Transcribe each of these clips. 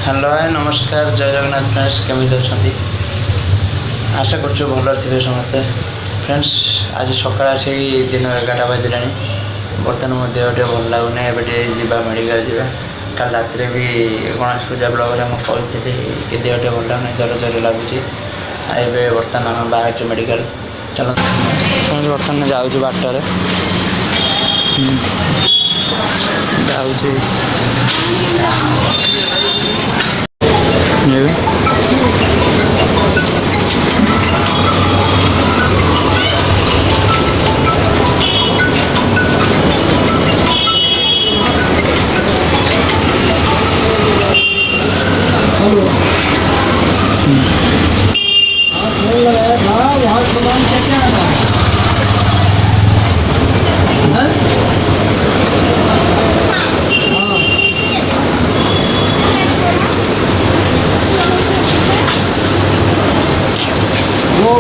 Hello hi नमस्कार जय Jagannath friends केमी अच्छा आशा कर भल थे समस्ते फ्रेंड्स आज सका दिन 11 बजला बर्तमान मो देह टे भल लगुना एवं मेडिकल जा कल रात भी गणेश पूजा ब्लॉग में कहती कि देह टे भल लगुना जर जर लगुच बर्तमान आम बाहर मेडिकल चलो बर्तमान जाऊँ बाटर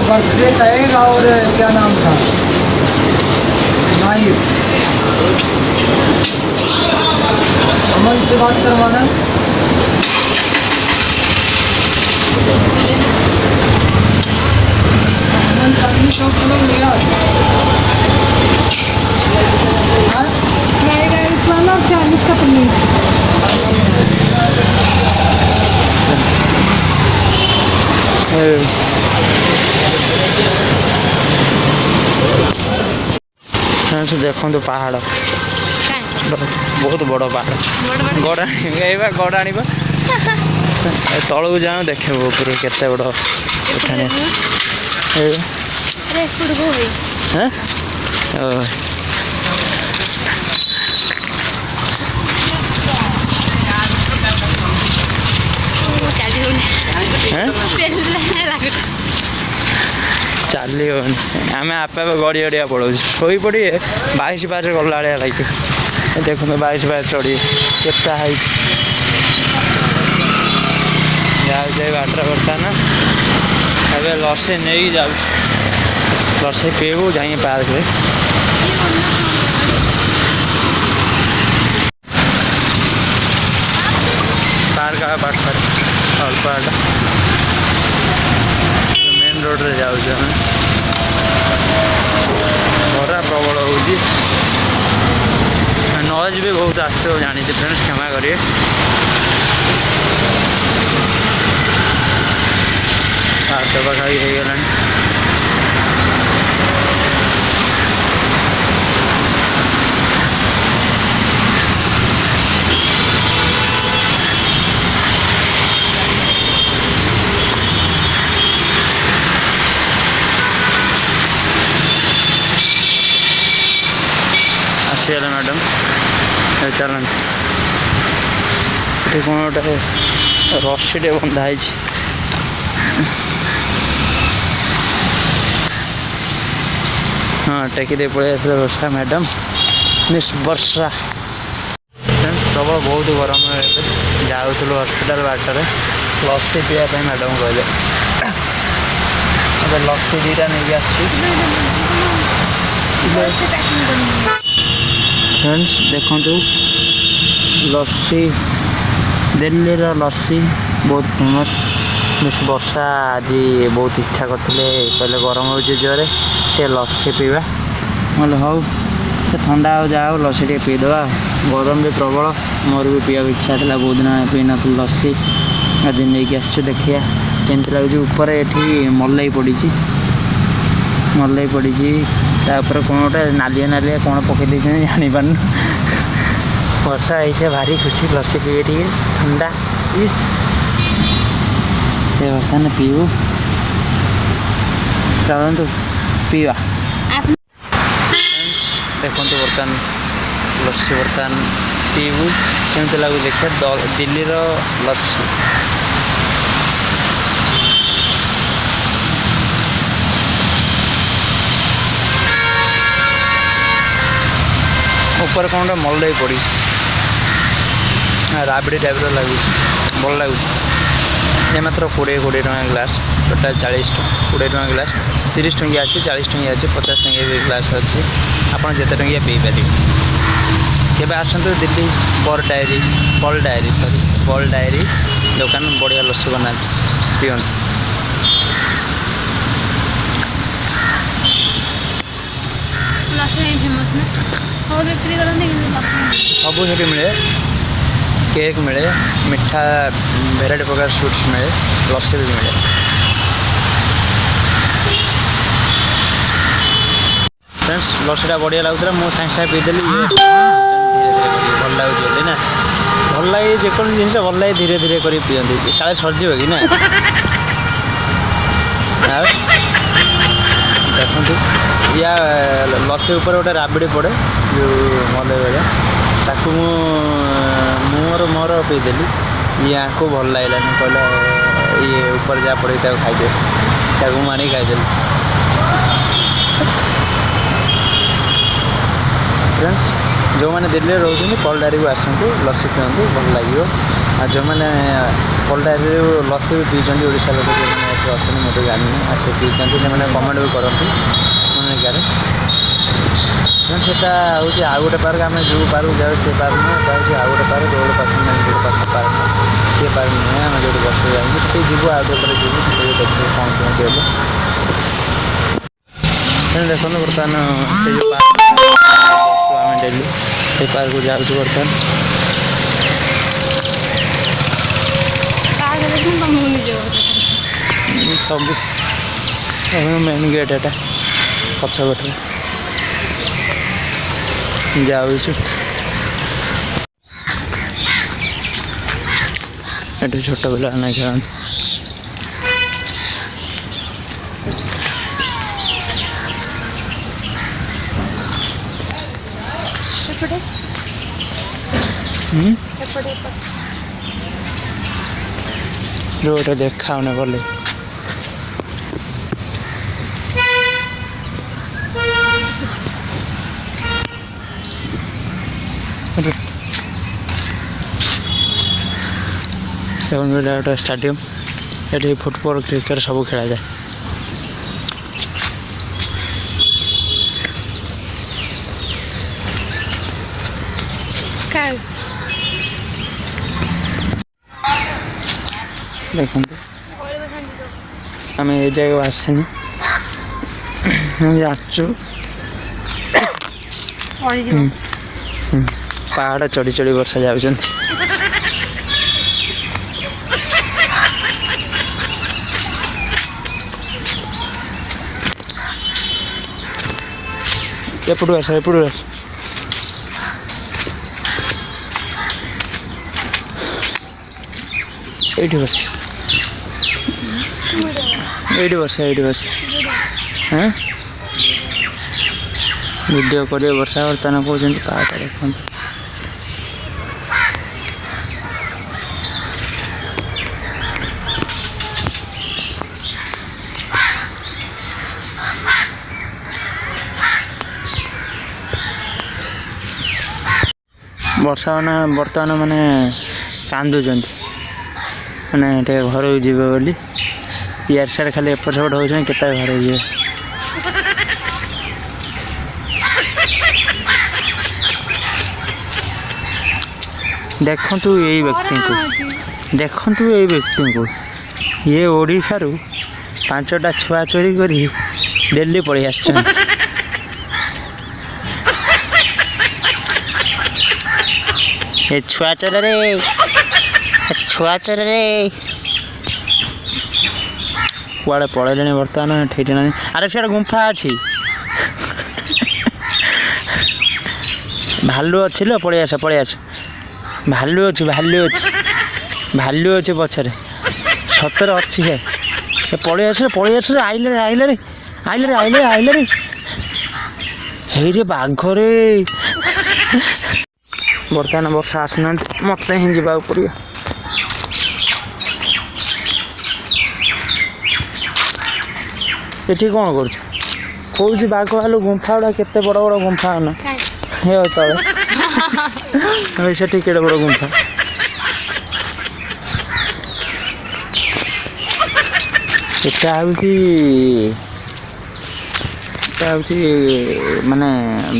बर्थडे कहेगा और क्या नाम था नाइफ अमन से बात करवाना अमन चांदनी चौक चलो लिया राइस वाला और चाइनीज का पनीर देखो तो पहाड़ बहुत बड़ पहाड़ गड़ा गड़ आने तल को जाओ देखे ऊपर केते बड़ उठाने चली आम आप गड़ी गड़िया पड़ो शोई पड़े 22 पास गला लगे देखो 22 पास चढ़ी केता हाइट जाए बाटर बर्तमान ए लस्सी नहीं जाऊ लस्सी पीबू जाए पार्क में पार्क बाट अल्प मेन रोड रे जाऊँ खरा प्रबल हो नॉइज भी बहुत आसते जानी फ्रेंड्स क्षमा करिए पाखापाखी हो गला आसीगला मैडम चलन ये कौन गोटे रस्सी टे बंधा है हाँ टेकी दे पड़े वर्षा मैडम मिस वर्षा प्रबल बहुत गरम जाऊँ हस्पिटाल बाटर लस्सी पीवा मैडम कहले लस्सी दीटा नहीं फ्रेंड्स देखो लस्सी दिल्ली लस्सी बहुत फेमस मिस वर्षा आज बहुत इच्छा करते कहले गरम हो जोरे टे लस्सी पीवा मतलब हाउ ठंडा हो जाओ लस्सी टे पीदे गरम भी प्रबल मोर भी पीवा इच्छा था बहुत दिन पी न लस्सी आज नहीं आस देखिए केमती लगे ऊपर ये मलाई पड़ी तापर कौन गोटे नालिया नालिया कौन पकई जापार वर्षा ऐसे भारी खुशी लस्सी पीए टे ठंडा इस बर्तमान पीबू चलतु पीवा देखो बर्तमान लस्सी बर्तमान पीबू केमती लगू देखिए दिल्ली लस्सी ऊपर कौन गोटे मलाई पड़ी राबड़ी टाइप लगुच भल लगुच ये मात्र 20 टका ग्लास टोटाल 40 20 टका ग्लास 30 टंकिया अच्छी 40 टंकिया अच्छी 50 टंकिया भी ग्लास अच्छी आपड़ जिते टंकिया पी पारे केबे आसतु दिल्ली बल डायरी सॉरी बल डायरी ଦୋକାନ ବଢ଼ିଆ ଲସି ବନାନ୍ତି ପିଅନ୍ତି। ଲସି ଫେମସ୍ ନା ସବୁ ବିକ୍ରି କରନ୍ତି କିନ୍ତୁ ଲସି ସବୁ ସେଠି ମିଳେ, କେକ୍ ମିଳେ, ମିଠା ଭେରାଇଟି ପ୍ରକାର ସୁଇଟ୍ସ ମିଳେ, ଲସି ବି ମିଳେ। ଫ୍ରେଣ୍ଡସ୍ ଲସିଟା ବଢ଼ିଆ ଲାଗୁଥିଲା, ମୁଁ ସାଙ୍ଗେ ସାଙ୍ଗେ ପିଇଦେଲି। ଧୀରେ ଧୀରେ କରି ଭଲ ଲାଗୁଛି ବୋଲି ନା, ଭଲ ଲାଗେ ଯେକୌଣସି ଜିନିଷ ଭଲ ଲାଗେ ଧୀରେ ଧୀରେ କରି ପିଅନ୍ତି, କାଳେ ସରିଯିବ କି ନା। ଆଉ ଦେଖନ୍ତୁ ୟା ଲସି ଉପରେ ଗୋଟେ ରାବିଡ଼ି ପଡ଼େ ଯେଉଁ ମଲେଇ ଭଳିଆ, ତାକୁ ମୋର ପିଇଦେଲି। ୟାକୁ ଭଲ ଲାଗିଲାନି, କହିଲା ଇଏ ଉପରେ ଯାହା ପଡ଼ିକି ତାକୁ ଖାଇଦିଏ, ତାକୁ ମୁଁ ଆଣିକି ଖାଇଦେଲି। ଫ୍ରେଣ୍ଡସ୍ ଯେଉଁମାନେ ଦିଲ୍ଲୀରେ ରହୁଛନ୍ତି ପଲଡାରିକୁ ଆସନ୍ତୁ, ଲସି ପିଅନ୍ତୁ, ଭଲ ଲାଗିବ। ଆଉ ଯେଉଁମାନେ ପଲଡାରିରୁ ଲସି ବି ପିଇଛନ୍ତି, ଓଡ଼ିଶା ଲୋକ ଯେଉଁମାନେ ଏଠି ଅଛନ୍ତି ମୁଁ ତ ଜାଣିନି, ଆସି ପିଇଛନ୍ତି ସେମାନେ କମେଣ୍ଟ ବି କରନ୍ତି ମନିକାରେ। ସେଟା ହେଉଛି ଆଉ ଗୋଟେ ପାର୍କ, ଆମେ ଯେଉଁ ପାର୍କ ଯାଉ ସେ ପାର୍କ ନୁହେଁ, ଏଟା ହେଉଛି ଆଉ ଗୋଟେ ପାର୍କ, ରୋଡ଼ ପାଖ ରୋଡ଼ ପାଖ ପାର୍କ, ସେ ପାର୍କ ନୁହେଁ। ଆମେ ଯେଉଁଠି ବସି ଯାଉଛୁ ସେଠି ଯିବୁ, ଆଉ ଟିକେ ପରେ ଯିବୁ, ସେଠି ଦେଖିବୁ କ'ଣ କେମିତି ହେଲେ। ଦେଖନ୍ତୁ ବର୍ତ୍ତମାନ ସେ ଯେଉଁ ପାର୍କ ଆମେ ଡେଲି ସେ ପାର୍କକୁ ଯାଉଛୁ ବର୍ତ୍ତମାନ। ସବୁ ମେନ୍ ଗେଟ୍ ଏଟା ପଛପଟରେ ଯାଉଛୁ। ଏଠି ଛୋଟ ପିଲାମାନେ ଖେଳନ୍ତି। ରୋଡ଼ ଦେଖାଉନି ଗଲେ ଗୋଟେ ଷ୍ଟାଡ଼ିୟମ୍, ଏଠି ଫୁଟବଲ୍ କ୍ରିକେଟ୍ ସବୁ ଖେଳାଯାଏ। ଦେଖନ୍ତୁ ଆମେ ଏ ଜାଗାକୁ ଆସିନୁ, ଯାଚୁ ପାହାଡ଼ ଚଢ଼ି ଚଢ଼ି ବର୍ଷା ଯାଉଛନ୍ତି। ఎప్పుడు వేసా ଏଇଠି ବସ ହଁ ଭିଡ଼ିଓ କରିବେ ବର୍ଷା ବର୍ତ୍ତମାନ କହୁଛନ୍ତି ପାହାଡ଼ ଦେଖନ୍ତୁ। ବର୍ଷା ବର୍ତ୍ତମାନ ମାନେ କାନ୍ଦୁଛନ୍ତି, ମାନେ ଟିକେ ଘରକୁ ଯିବେ ବୋଲି। ଇଆଡ଼େ ସିଆଡ଼େ ଖାଲି ଏପଟ ସେପଟ ହେଉଛନ୍ତି, କେତେବେଳେ ଘରକୁ ଯିବେ। ଦେଖନ୍ତୁ ଏଇ ବ୍ୟକ୍ତିଙ୍କୁ ଇଏ ଓଡ଼ିଶାରୁ 5ଟା ଛୁଆ ଚୋରି କରି ଦିଲ୍ଲୀ ପଳେଇ ଆସିଛନ୍ତି। ଏ ଛୁଆ ଚୋରରେ କୁଆଡ଼େ ପଳେଇଲେଣି ବର୍ତ୍ତମାନ, ଠିକ୍ ନାହିଁ। ଆରେ ସିଆଡ଼େ ଗୁମ୍ଫା ଅଛି, ଭାଲୁ ଅଛି ଲୋ, ପଳେଇ ଆସ। ଭାଲୁ ଅଛି ପଛରେ, ସତରେ ଅଛି। ସେ ପଳେଇ ଆସ ଆଇଲେ ହେଇରେ ବାଘରେ। ବର୍ତ୍ତମାନ ବର୍ଷା ଆସୁନାହାନ୍ତି, ମୋତେ ହିଁ ଯିବାକୁ ପଡ଼ିବ। ଏଠି କ'ଣ କରୁଛୁ? କହୁଛି ବାଘ ଭାଲୁ ଗୁମ୍ଫା ଗୁଡ଼ା କେତେ ବଡ଼ ବଡ଼ ଗୁମ୍ଫା ନା ହେ ତଳେ ସେଠି କେଡ଼େ ବଡ଼ ଗୁମ୍ଫା। ଏଟା ହେଉଛି ମାନେ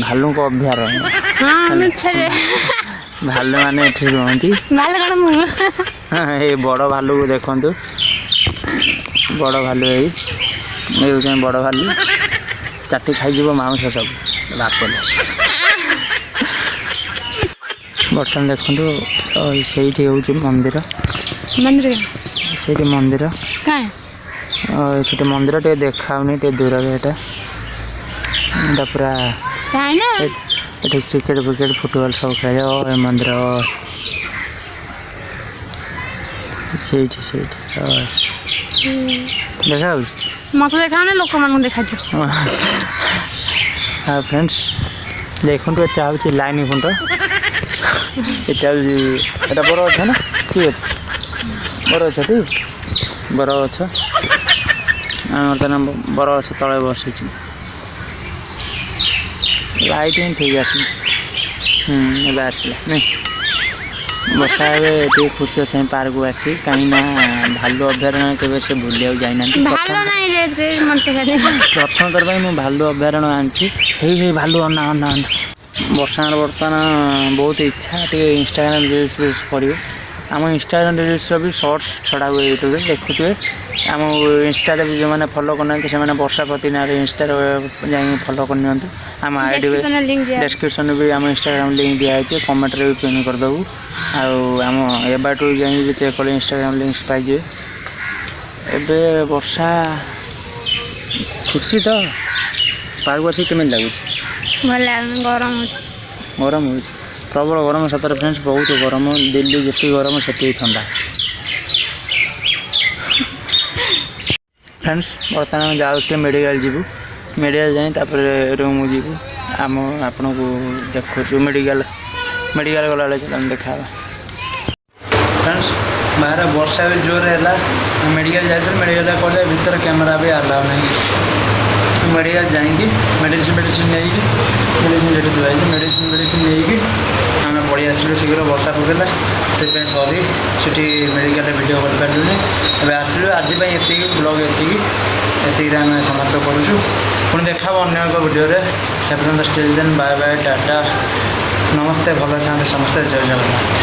ଭାଲୁଙ୍କ ଅଭୟାରଣ୍ୟ। ଭାଲୁ ମାନେ ଏଠି ରୁହନ୍ତି। हाँ ये बड़ भालू को देखु बड़ भालू यही ये बड़ भालू चाटी खाई माउंस सब बापले बर्तमान देखु से मंदिर मंदिर से मंदिर कहाँ से मंदिर टे देखाऊनी टे दूर एटा पूरा कहाँ ना क्रिकेट विकेट फुटबॉल सब खेल मंदिर से देखा मत देखा लोक मान देखा हाँ फ्रेंड्स देखु एटा हूँ लाइन खुंट एटा बर अच्छा ना ठीक अच्छे बर अच्छा टी बर अच्छा बर्तमान बर अच्छा तले बस लाइट ही ठीक आस आसला नहीं बसा ए खुशी अच्छे पार्क को आसी कहीं भालू अभयारण्य के से बुलिया जाना प्रथम थर मुझे भालू अभयारण्य आनी भालू अना अना अना बर्षा बर्तमान बहुत इच्छा टे इंस्टाग्राम रील्स वील्स पड़े आम इंस्टाग्राम रील्स भी शॉर्ट्स छड़ा हुए यूट्यूब देखुए आम इंस्टा भी जो मैंने फॉलो करना से वर्षापति ना इंस्टा जा फॉलो करनी आम आईडी डिस्क्रिप्शन भी आम इंस्टाग्राम लिंक दिखाई कमेंट भी पिन करदेबू आम एबाटू जाइए चेक कले इंस्टाग्राम लिंक्स पाइजे एबे वर्षा खुशी तो पार्क आसी केमी लगुच गरम गरम हो प्रबल गरम सतरे फ्रेंड्स बहुत गरम दिल्ली जितनी गरम से ठंडा फ्रेंड्स बर्तमान जाऊँ मेडिकल जीवु मेडिकल जाए रूम जीवु आम आपन को देखु मेडिकल गला चल देखा फ्रेंड्स बाहर वर्षा भी जोर है मेडिकल जाए मेडिकल कले भीतर कैमरा भी अलाउ नहीं मेडिकल जाइए मेडिसिन नहीं आम पड़े आसलु शीघ्र वर्षा पकड़ा से सरी से मेडिकल वीडियो कर पारे आसलु आज ये ब्लॉग ये आम समाप्त करुँ पुणी देखा अन्य एक वीडियो से पर्यटन स्टिल देन बाय बाय टाटा नमस्ते भल था समस्ते जय जगन्नाथ।